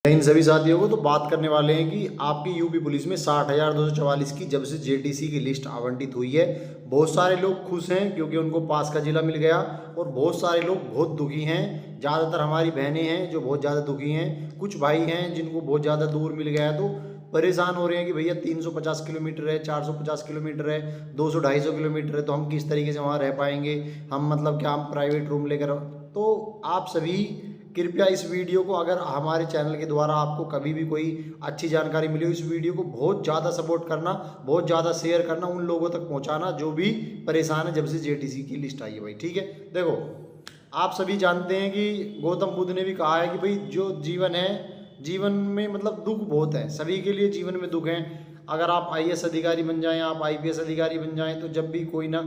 इन सभी साथियों को तो बात करने वाले हैं कि आपकी यूपी पुलिस में 60,244 की जब से जेटीसी की लिस्ट आवंटित हुई है, बहुत सारे लोग खुश हैं क्योंकि उनको पास का जिला मिल गया और बहुत सारे लोग बहुत दुखी हैं। ज़्यादातर हमारी बहनें हैं जो बहुत ज़्यादा दुखी हैं, कुछ भाई हैं जिनको बहुत ज़्यादा दूर मिल गया है तो परेशान हो रहे हैं कि भैया 350 किलोमीटर है, 450 किलोमीटर है, 200-250 किलोमीटर है, तो हम किस तरीके से वहाँ रह पाएंगे, हम मतलब क्या हम प्राइवेट रूम लेकर। तो आप सभी कृपया इस वीडियो को, अगर हमारे चैनल के द्वारा आपको कभी भी कोई अच्छी जानकारी मिली हो, इस वीडियो को बहुत ज़्यादा सपोर्ट करना, बहुत ज़्यादा शेयर करना, उन लोगों तक पहुंचाना जो भी परेशान है जब से जेटीसी की लिस्ट आई है भाई। ठीक है, देखो आप सभी जानते हैं कि गौतम बुद्ध ने भी कहा है कि भाई जो जीवन है, जीवन में मतलब दुख बहुत है, सभी के लिए जीवन में दुख है। अगर आप IAS अधिकारी बन जाएं, आप IPS अधिकारी बन जाएं, तो जब भी कोई ना,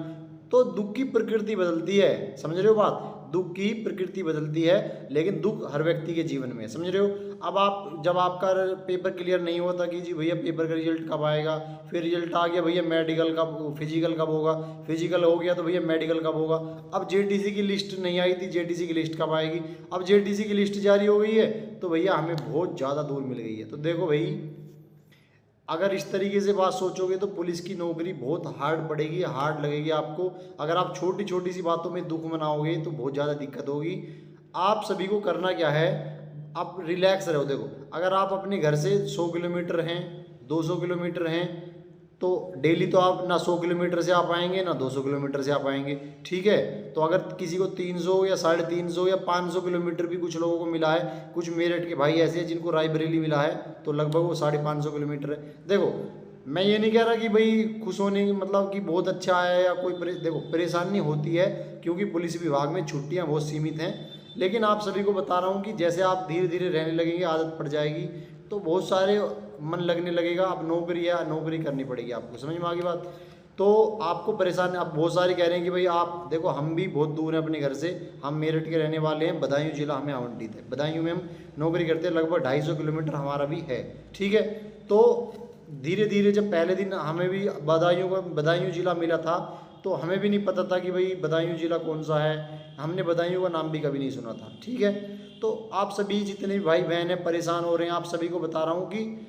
तो दुख की प्रकृति बदलती है, समझ रहे हो बात, दुख की प्रकृति बदलती है, लेकिन दुख हर व्यक्ति के जीवन में है, समझ रहे हो। अब आप जब आपका पेपर क्लियर नहीं होता कि जी भैया पेपर का रिजल्ट कब आएगा, फिर रिजल्ट आ गया भैया मेडिकल कब, फिजिकल कब होगा, फिजिकल हो गया तो भैया मेडिकल कब होगा। अब जेटीसी की लिस्ट नहीं आई थी, जेटीसी की लिस्ट कब आएगी। अब जेटीसी की लिस्ट जारी हो गई है तो भैया हमें बहुत ज़्यादा दूर मिल गई है। तो देखो भाई, अगर इस तरीके से बात सोचोगे तो पुलिस की नौकरी बहुत हार्ड पड़ेगी, हार्ड लगेगी आपको। अगर आप छोटी छोटी सी बातों में दुख मनाओगे तो बहुत ज़्यादा दिक्कत होगी। आप सभी को करना क्या है, आप रिलैक्स रहो। देखो अगर आप अपने घर से 100 किलोमीटर हैं, 200 किलोमीटर हैं, तो डेली तो आप ना 100 किलोमीटर से आ पाएंगे ना 200 किलोमीटर से आ पाएंगे। ठीक है, तो अगर किसी को 300 या 350 या 500 किलोमीटर भी कुछ लोगों को मिला है, कुछ मेरठ के भाई ऐसे हैं जिनको रायबरेली मिला है, तो लगभग वो 550 किलोमीटर है। देखो मैं ये नहीं कह रहा कि भाई खुश होने की मतलब कि बहुत अच्छा है या कोई देखो परेशानी होती है क्योंकि पुलिस विभाग में छुट्टियाँ बहुत सीमित हैं, लेकिन आप सभी को बता रहा हूँ कि जैसे आप धीरे धीरे रहने लगेंगे, आदत पड़ जाएगी, तो बहुत सारे मन लगने लगेगा। अब नौकरी या नौकरी करनी पड़ेगी आपको, समझ में आ गई बात। तो आपको परेशान, आप बहुत सारे कह रहे हैं कि भाई आप देखो हम भी बहुत दूर हैं अपने घर से, हम मेरठ के रहने वाले हैं, बदायूं जिला हमें आवंटित है, बदायूं में हम नौकरी करते हैं, लगभग 250 किलोमीटर हमारा भी है। ठीक है, तो धीरे धीरे जब पहले दिन हमें भी बदायूं जिला मिला था तो हमें भी नहीं पता था कि भाई बदायूं जिला कौन सा है, हमने बदायूं का नाम भी कभी नहीं सुना था। ठीक है, तो आप सभी जितने भी भाई बहन हैं परेशान हो रहे हैं, आप सभी को बता रहा हूँ कि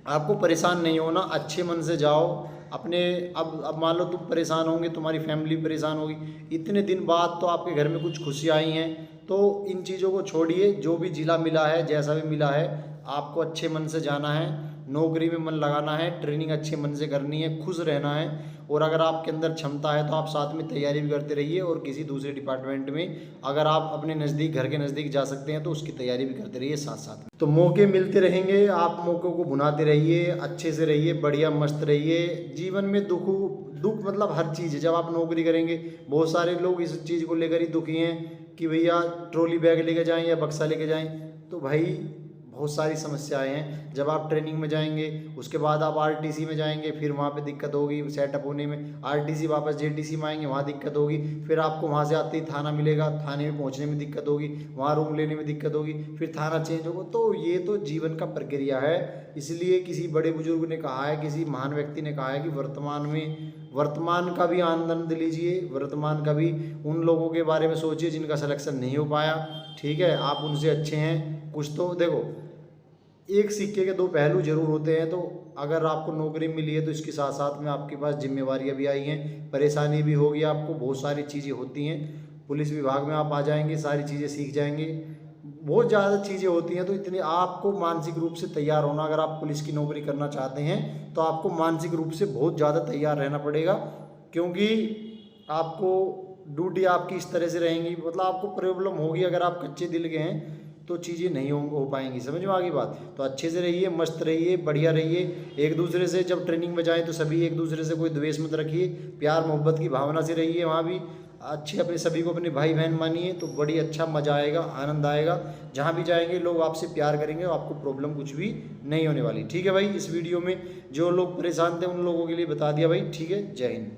आपको परेशान नहीं होना, अच्छे मन से जाओ अपने। अब मान लो तुम परेशान होंगे, तुम्हारी फैमिली परेशान होगी, इतने दिन बाद तो आपके घर में कुछ खुशियाँ आई हैं, तो इन चीज़ों को छोड़िए। जो भी जिला मिला है, जैसा भी मिला है, आपको अच्छे मन से जाना है, नौकरी में मन लगाना है, ट्रेनिंग अच्छे मन से करनी है, खुश रहना है। और अगर आपके अंदर क्षमता है तो आप साथ में तैयारी भी करते रहिए, और किसी दूसरे डिपार्टमेंट में अगर आप अपने नज़दीक, घर के नज़दीक जा सकते हैं तो उसकी तैयारी भी करते रहिए साथ साथ में। तो मौके मिलते रहेंगे, आप मौक़ों को भुनाते रहिए, अच्छे से रहिए, बढ़िया मस्त रहिए। जीवन में दुख मतलब हर चीज़ है। जब आप नौकरी करेंगे, बहुत सारे लोग इस चीज़ को लेकर ही दुखी हैं कि भैया ट्रॉली बैग लेके जाएँ या बक्सा लेके जाएँ, तो भाई बहुत सारी समस्याएं हैं। जब आप ट्रेनिंग में जाएंगे, उसके बाद आप RTC में जाएंगे, फिर वहाँ पे दिक्कत होगी सेटअप होने में, RTC वापस JTC में आएंगे, वहाँ दिक्कत होगी, फिर आपको वहाँ से आते ही थाना मिलेगा, थाने में पहुँचने में दिक्कत होगी, वहाँ रूम लेने में दिक्कत होगी, फिर थाना चेंज होगा। तो ये तो जीवन का प्रक्रिया है। इसलिए किसी बड़े बुजुर्ग ने कहा है, किसी महान व्यक्ति ने कहा है कि वर्तमान का भी आनंद लीजिए, वर्तमान का भी उन लोगों के बारे में सोचिए जिनका सिलेक्शन नहीं हो पाया। ठीक है, आप उनसे अच्छे हैं कुछ। तो देखो एक सिक्के के दो पहलू जरूर होते हैं। तो अगर आपको नौकरी मिली है तो इसके साथ साथ में आपके पास जिम्मेवारियां भी आई हैं, परेशानी भी होगी, आपको बहुत सारी चीज़ें होती हैं। पुलिस विभाग में आप आ जाएंगे, सारी चीज़ें सीख जाएंगे, बहुत ज़्यादा चीज़ें होती हैं। तो इतनी आपको मानसिक रूप से तैयार होना, अगर आप पुलिस की नौकरी करना चाहते हैं तो आपको मानसिक रूप से बहुत ज़्यादा तैयार रहना पड़ेगा, क्योंकि आपको ड्यूटी आपकी इस तरह से रहेंगी, मतलब आपको प्रॉब्लम होगी। अगर आप कच्चे दिल के हैं तो चीज़ें नहीं हो पाएंगी, समझ में आ गई बात। तो अच्छे से रहिए, मस्त रहिए, बढ़िया रहिए। एक दूसरे से जब ट्रेनिंग में जाएं तो सभी एक दूसरे से कोई द्वेष मत रखिए, प्यार मोहब्बत की भावना से रहिए। वहाँ भी अच्छे अपने सभी को अपने भाई बहन मानिए, तो बड़ी अच्छा मज़ा आएगा, आनंद आएगा। जहाँ भी जाएंगे लोग आपसे प्यार करेंगे, आपको प्रॉब्लम कुछ भी नहीं होने वाली। ठीक है भाई, इस वीडियो में जो लोग परेशान थे उन लोगों के लिए बता दिया भाई। ठीक है, जय हिंद।